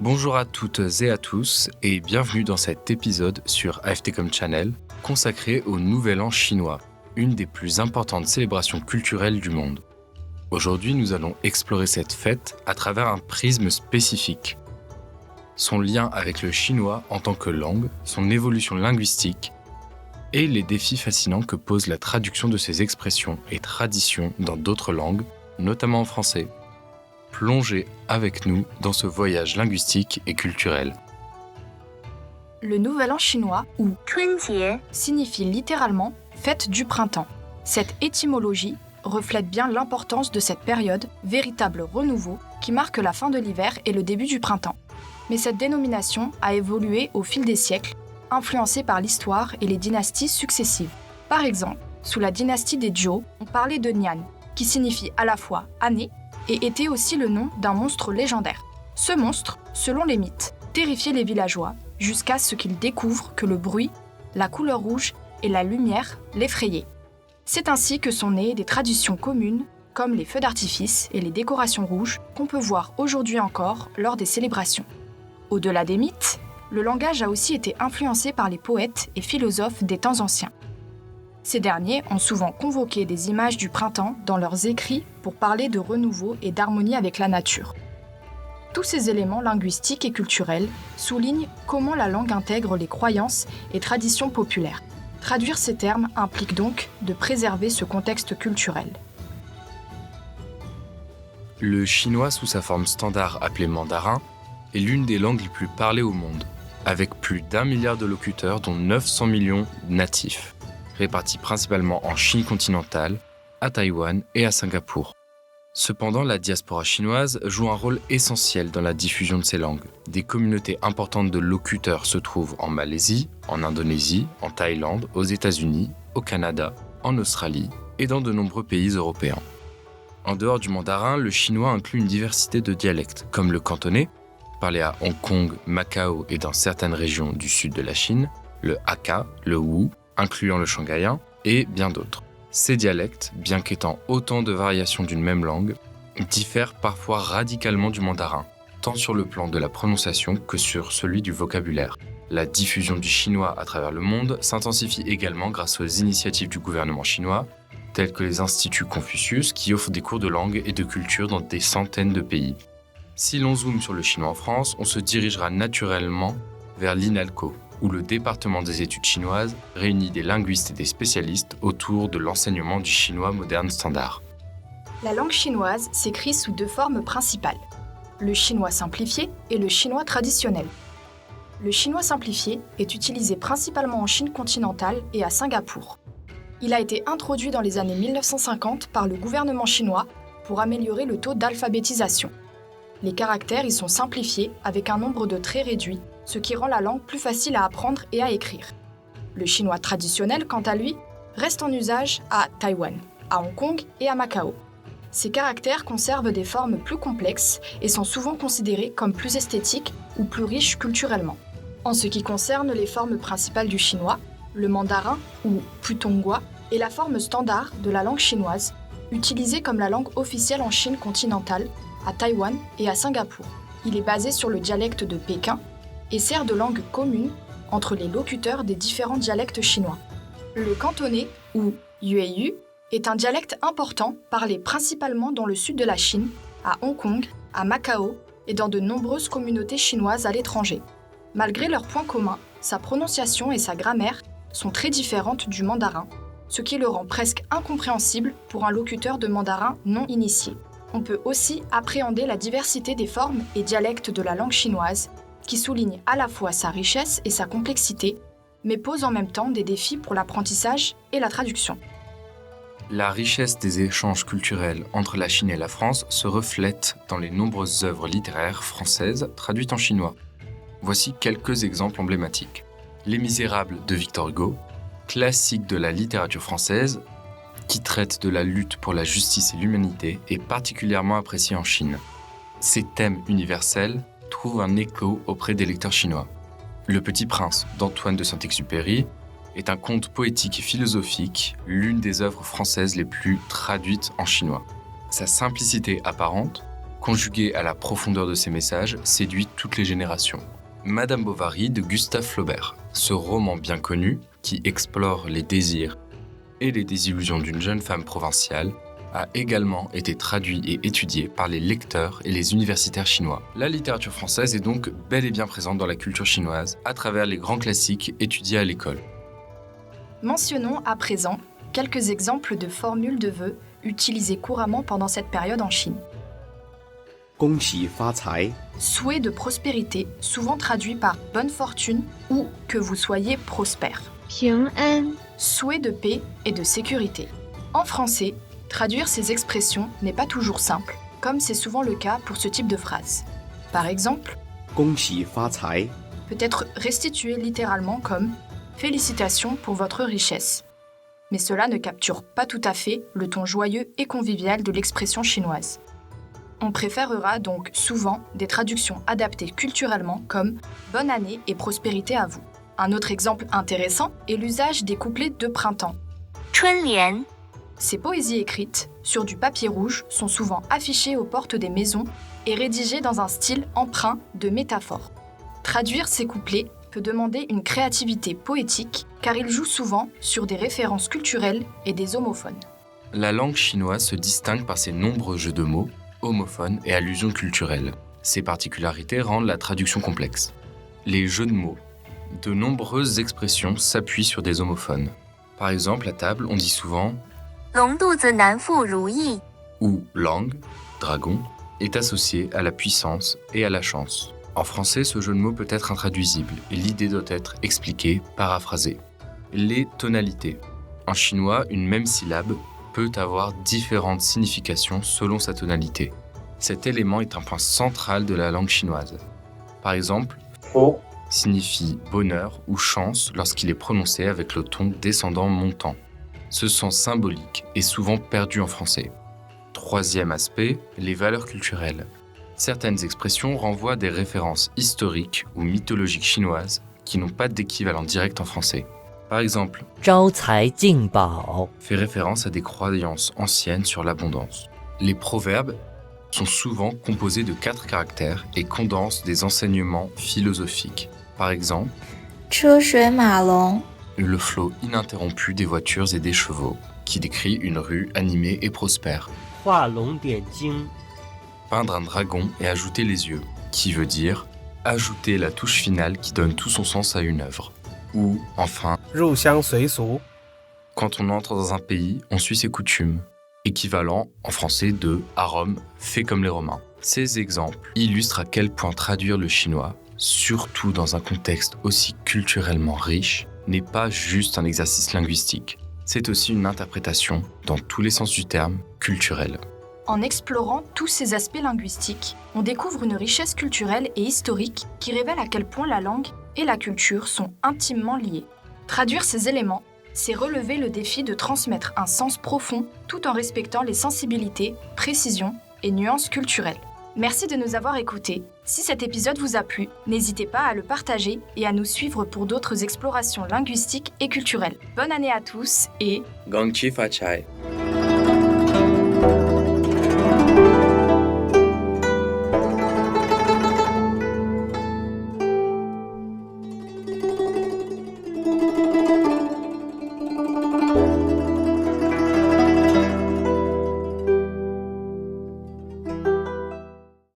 Bonjour à toutes et à tous et bienvenue dans cet épisode sur AFTCOM Channel consacré au Nouvel An chinois, une des plus importantes célébrations culturelles du monde. Aujourd'hui, nous allons explorer cette fête à travers un prisme spécifique. Son lien avec le chinois en tant que langue, son évolution linguistique et les défis fascinants que pose la traduction de ces expressions et traditions dans d'autres langues, notamment en français. Plongez avec nous dans ce voyage linguistique et culturel. Le Nouvel An chinois, ou 春节 signifie littéralement « fête du printemps ». Cette étymologie reflète bien l'importance de cette période, véritable renouveau, qui marque la fin de l'hiver et le début du printemps. Mais cette dénomination a évolué au fil des siècles, influencée par l'histoire et les dynasties successives. Par exemple, sous la dynastie des Zhou, on parlait de Nian, qui signifie à la fois « année » et était aussi le nom d'un monstre légendaire. Ce monstre, selon les mythes, terrifiait les villageois jusqu'à ce qu'ils découvrent que le bruit, la couleur rouge et la lumière l'effrayaient. C'est ainsi que sont nées des traditions communes comme les feux d'artifice et les décorations rouges qu'on peut voir aujourd'hui encore lors des célébrations. Au-delà des mythes, le langage a aussi été influencé par les poètes et philosophes des temps anciens. Ces derniers ont souvent convoqué des images du printemps dans leurs écrits pour parler de renouveau et d'harmonie avec la nature. Tous ces éléments linguistiques et culturels soulignent comment la langue intègre les croyances et traditions populaires. Traduire ces termes implique donc de préserver ce contexte culturel. Le chinois sous sa forme standard appelé mandarin est l'une des langues les plus parlées au monde, avec plus d'1 milliard de locuteurs dont 900 millions natifs, répartis principalement en Chine continentale, à Taïwan et à Singapour. Cependant, la diaspora chinoise joue un rôle essentiel dans la diffusion de ces langues. Des communautés importantes de locuteurs se trouvent en Malaisie, en Indonésie, en Thaïlande, aux États-Unis, au Canada, en Australie et dans de nombreux pays européens. En dehors du mandarin, le chinois inclut une diversité de dialectes, comme le cantonais, parlé à Hong Kong, Macao et dans certaines régions du sud de la Chine, le Hakka, le Wu, incluant le shanghaïen, et bien d'autres. Ces dialectes, bien qu'étant autant de variations d'une même langue, diffèrent parfois radicalement du mandarin, tant sur le plan de la prononciation que sur celui du vocabulaire. La diffusion du chinois à travers le monde s'intensifie également grâce aux initiatives du gouvernement chinois, telles que les instituts Confucius qui offrent des cours de langue et de culture dans des centaines de pays. Si l'on zoome sur le chinois en France, on se dirigera naturellement vers l'INALCO, où le département des études chinoises réunit des linguistes et des spécialistes autour de l'enseignement du chinois moderne standard. La langue chinoise s'écrit sous deux formes principales, le chinois simplifié et le chinois traditionnel. Le chinois simplifié est utilisé principalement en Chine continentale et à Singapour. Il a été introduit dans les années 1950 par le gouvernement chinois pour améliorer le taux d'alphabétisation. Les caractères y sont simplifiés avec un nombre de traits réduit, ce qui rend la langue plus facile à apprendre et à écrire. Le chinois traditionnel, quant à lui, reste en usage à Taïwan, à Hong Kong et à Macao. Ces caractères conservent des formes plus complexes et sont souvent considérés comme plus esthétiques ou plus riches culturellement. En ce qui concerne les formes principales du chinois, le mandarin, ou putonghua, est la forme standard de la langue chinoise, utilisée comme la langue officielle en Chine continentale, à Taïwan et à Singapour. Il est basé sur le dialecte de Pékin et sert de langue commune entre les locuteurs des différents dialectes chinois. Le cantonais, ou yueyu, est un dialecte important parlé principalement dans le sud de la Chine, à Hong Kong, à Macao et dans de nombreuses communautés chinoises à l'étranger. Malgré leurs points communs, sa prononciation et sa grammaire sont très différentes du mandarin, ce qui le rend presque incompréhensible pour un locuteur de mandarin non initié. On peut aussi appréhender la diversité des formes et dialectes de la langue chinoise, qui souligne à la fois sa richesse et sa complexité, mais pose en même temps des défis pour l'apprentissage et la traduction. La richesse des échanges culturels entre la Chine et la France se reflète dans les nombreuses œuvres littéraires françaises traduites en chinois. Voici quelques exemples emblématiques. Les Misérables de Victor Hugo, classique de la littérature française, qui traite de la lutte pour la justice et l'humanité, est particulièrement apprécié en Chine. Ces thèmes universels trouvent un écho auprès des lecteurs chinois. Le Petit Prince d'Antoine de Saint-Exupéry est un conte poétique et philosophique, l'une des œuvres françaises les plus traduites en chinois. Sa simplicité apparente conjugué à la profondeur de ses messages, séduit toutes les générations. Madame Bovary de Gustave Flaubert, ce roman bien connu qui explore les désirs et les désillusions d'une jeune femme provinciale, a également été traduit et étudié par les lecteurs et les universitaires chinois. La littérature française est donc bel et bien présente dans la culture chinoise à travers les grands classiques étudiés à l'école. Mentionnons à présent quelques exemples de formules de vœux utilisées couramment pendant cette période en Chine. 恭喜发财, Souhait de prospérité, souvent traduit par bonne fortune ou que vous soyez prospère. 平安 Souhait de paix et de sécurité. En français, traduire ces expressions n'est pas toujours simple, comme c'est souvent le cas pour ce type de phrase. Par exemple, 恭喜发财, peut être restitué littéralement comme « Félicitations pour votre richesse ». Mais cela ne capture pas tout à fait le ton joyeux et convivial de l'expression chinoise. On préférera donc souvent des traductions adaptées culturellement comme « Bonne année et prospérité à vous ». Un autre exemple intéressant est l'usage des couplets de printemps. 春联 Ces poésies écrites, sur du papier rouge, sont souvent affichées aux portes des maisons et rédigées dans un style empreint de métaphores. Traduire ces couplets peut demander une créativité poétique car ils jouent souvent sur des références culturelles et des homophones. La langue chinoise se distingue par ses nombreux jeux de mots, homophones et allusions culturelles. Ces particularités rendent la traduction complexe. Les jeux de mots. De nombreuses expressions s'appuient sur des homophones. Par exemple, à table, on dit souvent 龙肚子难妇如意 ou langue, dragon, est associé à la puissance et à la chance. En français, ce jeu de mots peut être intraduisible et l'idée doit être expliquée, paraphrasée. Les tonalités. En chinois, une même syllabe peut avoir différentes significations selon sa tonalité. Cet élément est un point central de la langue chinoise. Par exemple, fo signifie bonheur ou chance lorsqu'il est prononcé avec le ton descendant-montant. Ce sens symbolique est souvent perdu en français. Troisième aspect, les valeurs culturelles. Certaines expressions renvoient à des références historiques ou mythologiques chinoises qui n'ont pas d'équivalent direct en français. Par exemple, 招财进宝 fait référence à des croyances anciennes sur l'abondance. Les proverbes sont souvent composés de 4 caractères et condensent des enseignements philosophiques. Par exemple, 车水马龙 le flot ininterrompu des voitures et des chevaux, qui décrit une rue animée et prospère. 画龙点睛 Peindre un dragon et ajouter les yeux, qui veut dire ajouter la touche finale qui donne tout son sens à une œuvre. Ou, enfin, 入乡随俗 quand on entre dans un pays, on suit ses coutumes. Équivalent en français de « à Rome, fait comme les Romains ». Ces exemples illustrent à quel point traduire le chinois, surtout dans un contexte aussi culturellement riche, n'est pas juste un exercice linguistique. C'est aussi une interprétation, dans tous les sens du terme, culturelle. En explorant tous ces aspects linguistiques, on découvre une richesse culturelle et historique qui révèle à quel point la langue et la culture sont intimement liées. Traduire ces éléments, c'est relever le défi de transmettre un sens profond tout en respectant les sensibilités, précisions et nuances culturelles. Merci de nous avoir écoutés. Si cet épisode vous a plu, n'hésitez pas à le partager et à nous suivre pour d'autres explorations linguistiques et culturelles. Bonne année à tous et Gongqi Fa Chai.